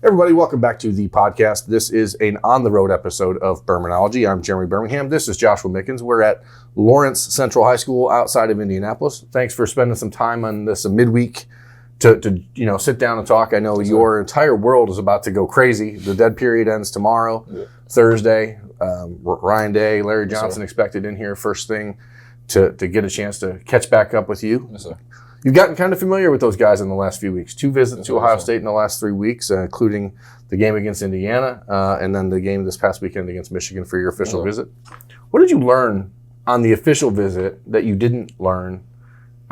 Everybody, welcome back to the podcast. This is an on-the-road episode of Birminology. I'm Jeremy Birmingham. This is Joshua Mickens. We're at Lawrence Central High School outside of Indianapolis. Thanks for spending some time on this midweek to sit down and talk. I know your entire world is about to go crazy. The dead period ends tomorrow, Thursday. Ryan Day, Larry Johnson expected in here first thing to get a chance to catch back up with you. Yes, sir. You've gotten kind of familiar with those guys in the last few weeks. 2 visits to Ohio State in the last 3 weeks, including the game against Indiana and then the game this past weekend against Michigan for your official visit. What did you learn on the official visit that you didn't learn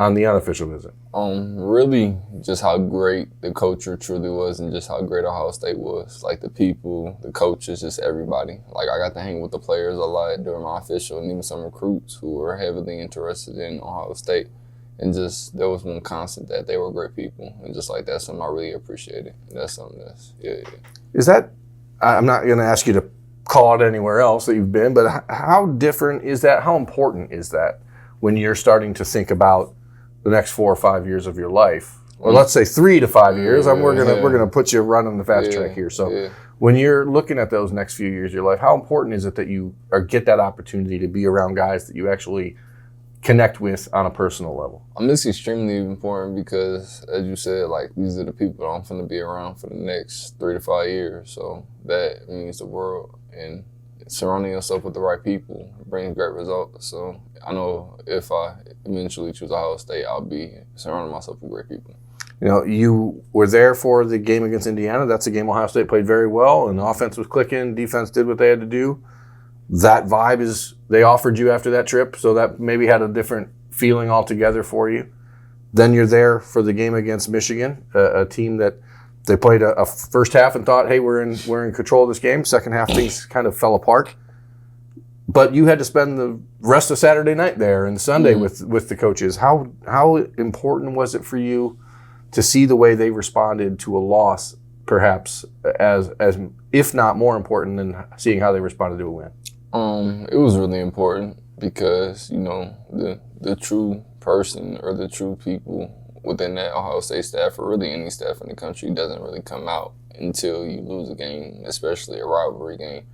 on the unofficial visit? Really just how great the culture truly was and just how great Ohio State was. Like the people, the coaches, just everybody. Like I got to hang with the players a lot during my official and even some recruits who were heavily interested in Ohio State. And just, there was one constant that they were great people. And just like that's something I really appreciated. And that's something that's, Is that, I'm not going to ask you to call it anywhere else that you've been, but how different is that? How important is that when you're starting to think about the next 4 or 5 years of your life? Or let's say 3 to 5 years. We're gonna put you running the fast track here. So when you're looking at those next few years of your life, how important is it that you get that opportunity to be around guys that you actually connect with on a personal level? It's extremely important because, as you said, like these are the people that I'm going to be around for the next 3 to 5 years. So that means the world. And surrounding yourself with the right people brings great results. So I know if I eventually choose Ohio State, I'll be surrounding myself with great people. You know, you were there for the game against Indiana. That's a game Ohio State played very well, and the offense was clicking. Defense did what they had to do. That vibe is they offered you after that trip, so that maybe had a different feeling altogether for you. Then you're there for the game against Michigan, a team that they played a first half and thought, hey, we're in control of this game. Second half, things kind of fell apart. But you had to spend the rest of Saturday night there and Sunday with the coaches. How important was it for you to see the way they responded to a loss, perhaps as if not more important than seeing how they responded to a win? It was really important because, the true person or the true people within that Ohio State staff or really any staff in the country doesn't really come out until you lose a game, especially a rivalry game.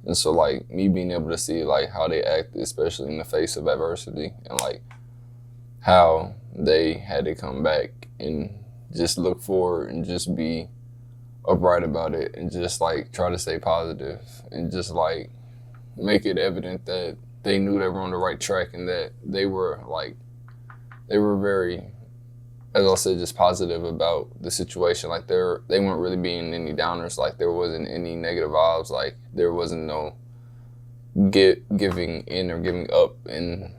And so, like, me being able to see, like, how they acted, especially in the face of adversity and, like, how they had to come back and just look forward and just be upright about it and just, like, try to stay positive and just, like, make it evident that they knew they were on the right track and that they were very, as I said, just positive about the situation. Like they weren't really being any downers. Like there wasn't any negative vibes. Like there wasn't no giving in or giving up in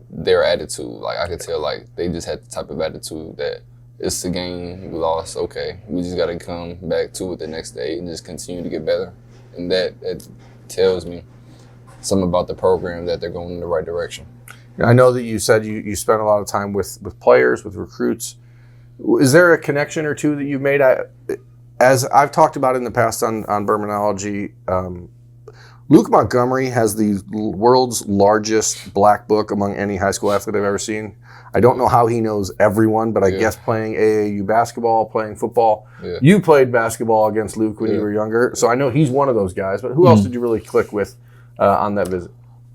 their attitude. Like I could tell, like they just had the type of attitude that it's the game, we lost, okay, we just got to come back to it the next day and just continue to get better. And that tells me something about the program, that they're going in the right direction. I know that you said you spent a lot of time with players, with recruits. Is there a connection or two that you've made? As I've talked about in the past on Birminology, Luke Montgomery has the world's largest black book among any high school athlete I've ever seen. I don't know how he knows everyone, but I guess playing AAU basketball, playing football. Yeah. You played basketball against Luke when you were younger, so I know he's one of those guys. But who else did you really click with on that visit?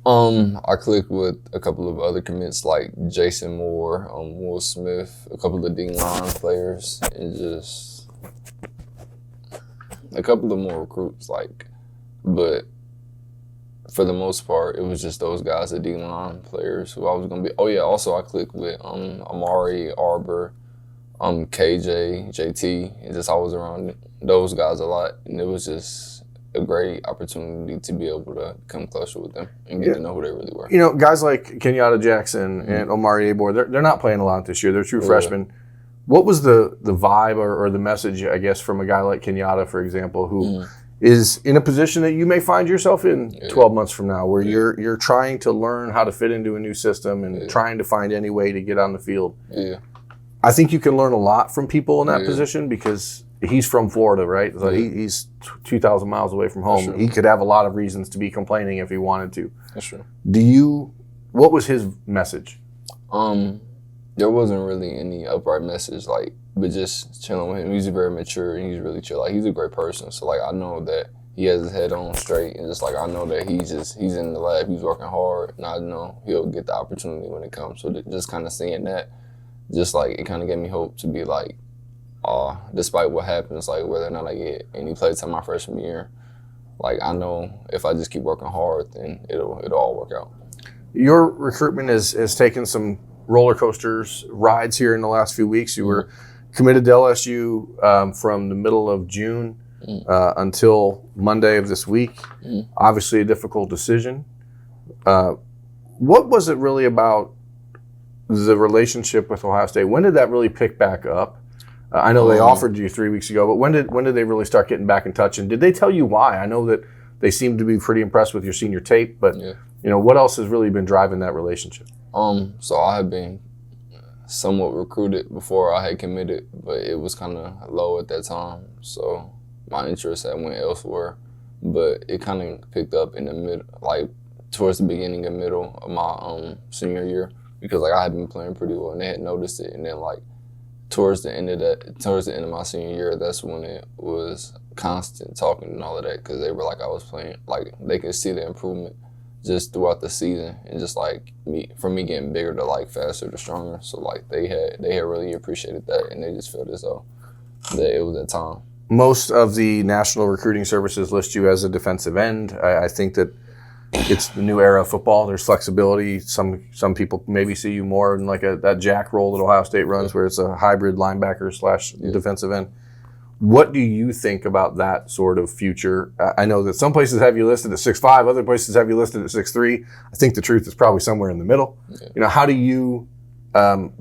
I clicked with a couple of other commits like Jason Moore, Will Smith, a couple of D-line players, and just a couple of more recruits. But for the most part, it was just those guys, the D-line players, who I was going to be. Oh, yeah, also I clicked with Amari, Arbor, KJ, JT, and just I was around those guys a lot. And it was just a great opportunity to be able to come closer with them and get to know who they really were. You know, guys like Kenyatta Jackson and Omari Abor, they're not playing a lot this year. They're true freshmen. What was the vibe or the message, I guess, from a guy like Kenyatta, for example, who is in a position that you may find yourself in 12 months from now, where you're trying to learn how to fit into a new system and trying to find any way to get on the field? Yeah. I think you can learn a lot from people in that position because he's from Florida, right? So he's 2,000 miles away from home. He could have a lot of reasons to be complaining if he wanted to. That's true. What was his message? There wasn't really any upright message. Like, but just chilling with him. He's very mature and he's really chill. Like, he's a great person. So, like, I know that he has his head on straight, and just, like, I know that he's in the lab, he's working hard, and I know he'll get the opportunity when it comes. So just kind of seeing that, just, like, it kind of gave me hope to be like, despite what happens, like, whether or not I get any play time my freshman year, like, I know if I just keep working hard, then it'll all work out. Your recruitment has taken some roller coasters rides here in the last few weeks. You were committed to LSU from the middle of June until Monday of this week. Obviously a difficult decision. What was it really about the relationship with Ohio State? When did that really pick back up? I know they offered you 3 weeks ago, but when did they really start getting back in touch? And did they tell you why? I know that they seemed to be pretty impressed with your senior tape, but what else has really been driving that relationship? So I had been somewhat recruited before I had committed, but it was kind of low at that time. So my interest had went elsewhere, but it kind of picked up in the middle, like towards the beginning and middle of my senior year, because like I had been playing pretty well and they had noticed it. And then like towards the end of my senior year, that's when it was constant talking and all of that, because they were like I was playing, like they could see the improvement just throughout the season, and just like from me getting bigger to like faster to stronger. So like they had really appreciated that, and they just felt as though that it was that time. Most of the national recruiting services list you as a defensive end. I think that it's the new era of football. There's flexibility. Some people maybe see you more in like that jack role that Ohio State runs, where it's a hybrid linebacker / defensive end. What do you think about that sort of future? I know that some places have you listed at 6'5", other places have you listed at 6'3". I think the truth is probably somewhere in the middle. Yeah. How do you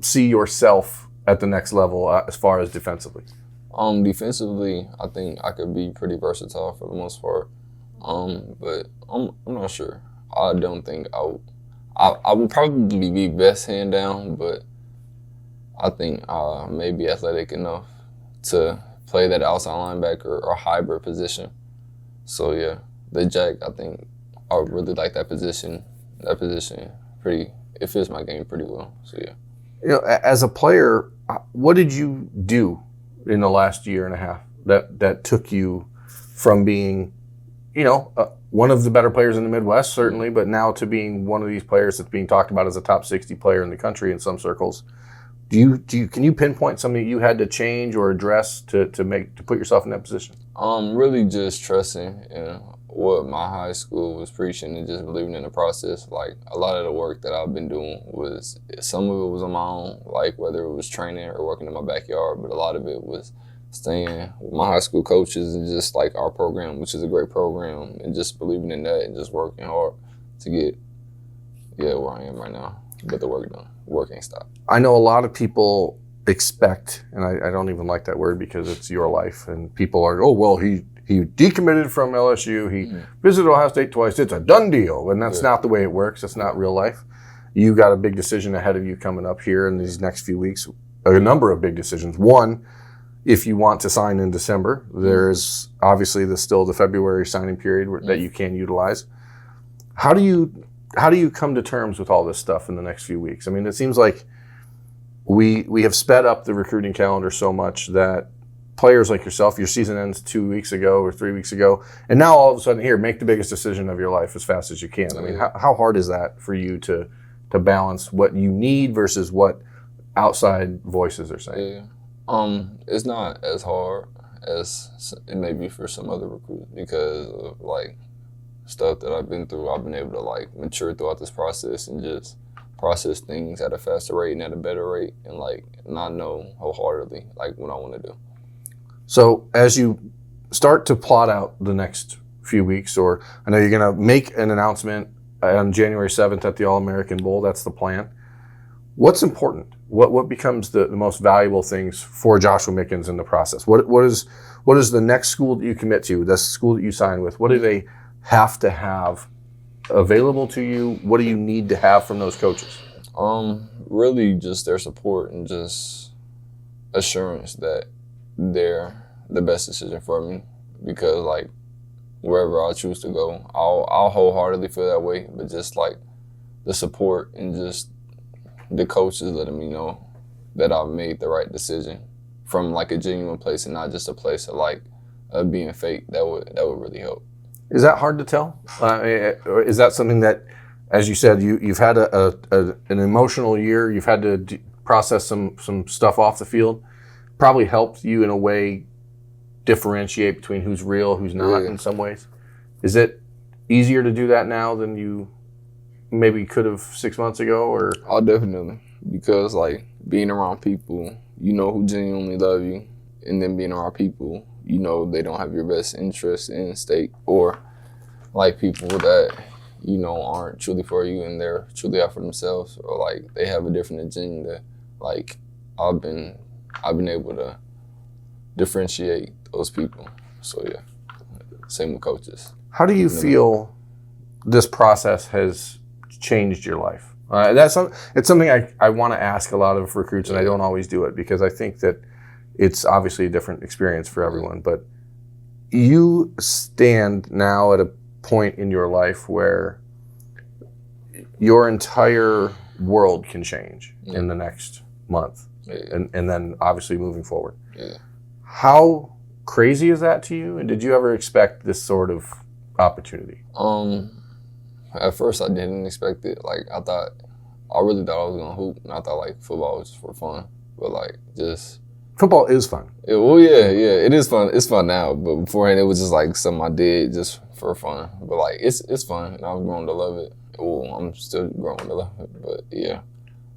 see yourself at the next level as far as defensively? Defensively, I think I could be pretty versatile for the most part. But I'm not sure. I don't think I would probably be best hand down, but I think I may be athletic enough to play that outside linebacker or hybrid position. So yeah, the jack, I think I would really like that position. That position it fits my game pretty well. So yeah. As a player, what did you do in the last year and a half that took you from being, one of the better players in the Midwest, certainly, but now to being one of these players that's being talked about as a top 60 player in the country in some circles? Can you pinpoint something you had to change or address to put yourself in that position? Really just trusting what my high school was preaching and just believing in the process. Like a lot of the work that I've been doing some of it was on my own, like whether it was training or working in my backyard, but a lot of it was staying with my high school coaches and just like our program, which is a great program, and just believing in that and just working hard to get where I am right now. But the work ain't stopped. I know a lot of people expect, and I don't even like that word because it's your life, and people are, he decommitted from LSU, he visited Ohio State twice, it's a done deal, and that's not the way it works. That's not real life. You got a big decision ahead of you coming up here in these next few weeks, a number of big decisions. One, if you want to sign in December, there's obviously still the February signing period that you can utilize. How do you come to terms with all this stuff in the next few weeks? I mean, it seems like we have sped up the recruiting calendar so much that players like yourself, your season ends 2 weeks ago or 3 weeks ago, and now all of a sudden, here, make the biggest decision of your life as fast as you can. I mean, how hard is that for you to balance what you need versus what outside voices are saying? It's not as hard as it may be for some other recruits because of like stuff that I've been through. I've been able to like mature throughout this process and just process things at a faster rate and at a better rate, and like not know wholeheartedly like what I want to do. So as you start to plot out the next few weeks, or I know you're going to make an announcement on January 7th at the All-American Bowl. That's the plan. What's important? What becomes the most valuable things for Joshua Mickens in the process? What is the next school that you commit to, the school that you sign with? What do they have to have available to you? What do you need to have from those coaches? Really just their support and just assurance that they're the best decision for me, because like wherever I choose to go, I'll wholeheartedly feel that way, but just like the support and just the coaches letting me know that I've made the right decision from like a genuine place and not just a place of like being fake, that would really help. Is that hard to tell? Or is that something that, as you said, you've had an emotional year, you've had to process some stuff off the field, probably helped you in a way differentiate between who's real, who's not in some ways? Is it easier to do that now than you maybe could have 6 months ago? Or Oh, definitely. Because like being around people, you know, who genuinely love you, and then being around people, you know, they don't have your best interest in stake, or like people that, you know, aren't truly for you and they're truly out for themselves, or like they have a different agenda. Like I've been able to differentiate those people. So yeah, same with coaches. how do you feel this process has changed your life? It's something I want to ask a lot of recruits, and I don't always do it because I think that it's obviously a different experience for everyone. But you stand now at a point in your life where your entire world can change in the next month, and then obviously moving forward. Yeah. How crazy is that to you? And did you ever expect this sort of opportunity? At first I didn't expect it. Like I really thought I was gonna hoop, and I thought like football was just for fun. But like just Football is fun. It is fun. It's fun now, but beforehand it was just like something I did just for fun. But like it's fun, and I've grown to love it. Well, I'm still growing to love it, but yeah.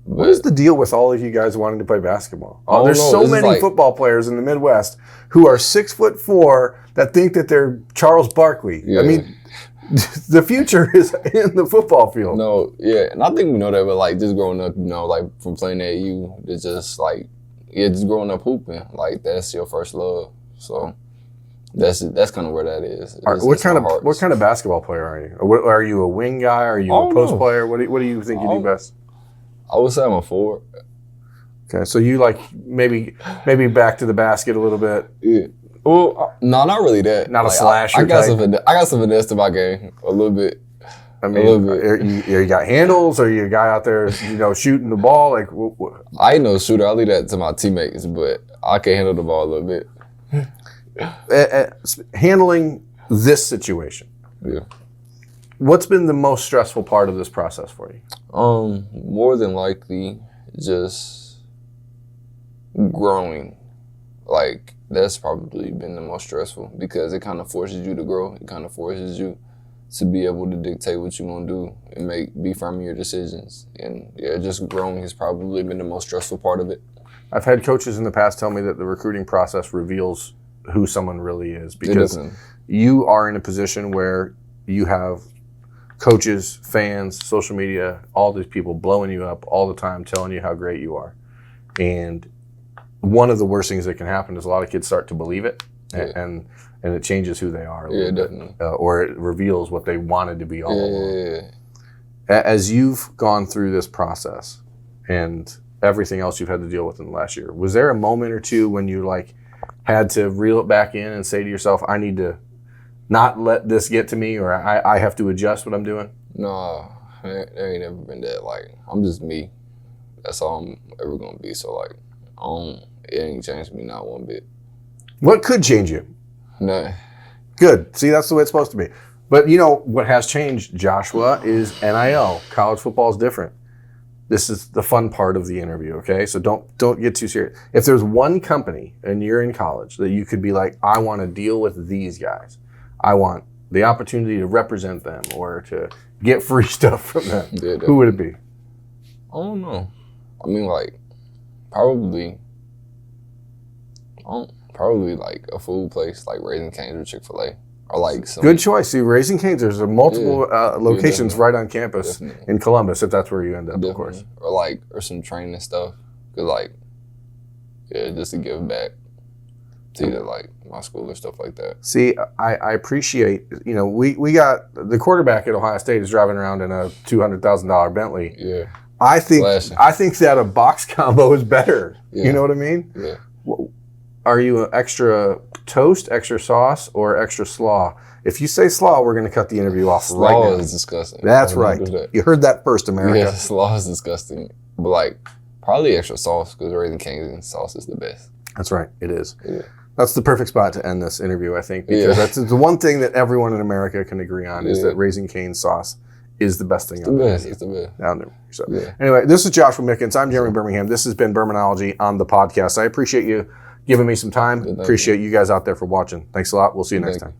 What is the deal with all of you guys wanting to play basketball? There's know. so This is many like, football players in the Midwest who are 6'4" that think that they're Charles Barkley. Yeah. I mean, the future is in the football field. No, yeah, and I think we know that, but like just growing up, you know, like from playing at U, it's just like just growing up hooping, like that's your first love. So that's kind of where that is. What kind of basketball player are you? Are you a wing guy? Are you a post player? What do you think you do best? I would say I'm a forward. Okay, so you like maybe back to the basket a little bit. Yeah. Well, no, not really that. Not like, a slasher. I got some finesse to my game a little bit. I mean, you got handles, or you a guy out there, you know, shooting the ball? Like, I ain't no shooter. I leave that to my teammates, but I can handle the ball a little bit. Handling this situation. Yeah. What's been the most stressful part of this process for you? More than likely, just growing. Like, that's probably been the most stressful because it kind of forces you to grow. It kind of forces you to be able to dictate what you want to do and be firm in your decisions. And yeah, just growing has probably been the most stressful part of it. I've had coaches in the past tell me that the recruiting process reveals who someone really is, because you are in a position where you have coaches, fans, social media, all these people blowing you up all the time, telling you how great you are. And one of the worst things that can happen is a lot of kids start to believe it, and it changes who they are a little bit, or it reveals what they wanted to be all along. As you've gone through this process and everything else you've had to deal with in the last year, was there a moment or two when you like had to reel it back in and say to yourself, I need to not let this get to me, or I have to adjust what I'm doing? No, there ain't never been that. Like, I'm just me. That's all I'm ever going to be. So, like, it ain't changed me not one bit. What could change you? Nothing. Good. See, that's the way it's supposed to be. But, you know, what has changed, Joshua, is NIL. College football is different. This is the fun part of the interview, okay? So don't get too serious. If there's one company and you're in college that you could be like, I want to deal with these guys. I want the opportunity to represent them or to get free stuff from them. Who would it be? I don't know. I mean, like, probably like a food place like Raising Cane's or Chick-fil-A. Or like some good choice. See, Raising Cane's, there's multiple locations right on campus in Columbus, if that's where you end up, of course. Or some training stuff. Cause like, just to give back to either like my school or stuff like that. See, I appreciate, you know, we got the quarterback at Ohio State is driving around in a $200,000 Bentley. Yeah. I think that a box combo is better. Yeah. You know what I mean? Yeah. Are you an extra toast, extra sauce, or extra slaw? If you say slaw, we're going to cut the interview off right now. Slaw is disgusting. That's right. You heard that first, America. Yeah, slaw is disgusting. But like, probably extra sauce, because Raising Cane's sauce is the best. That's right. It is. Yeah. That's the perfect spot to end this interview, I think, because that's the one thing that everyone in America can agree on is that Raising Cane's sauce is the best thing It's the best. It's the best. down there. So anyway, this is Joshua Mickens. I'm Jeremy Birmingham. This has been Birminology on the podcast. I appreciate you giving me some time. Appreciate you guys out there for watching. Thanks a lot. We'll see you next time.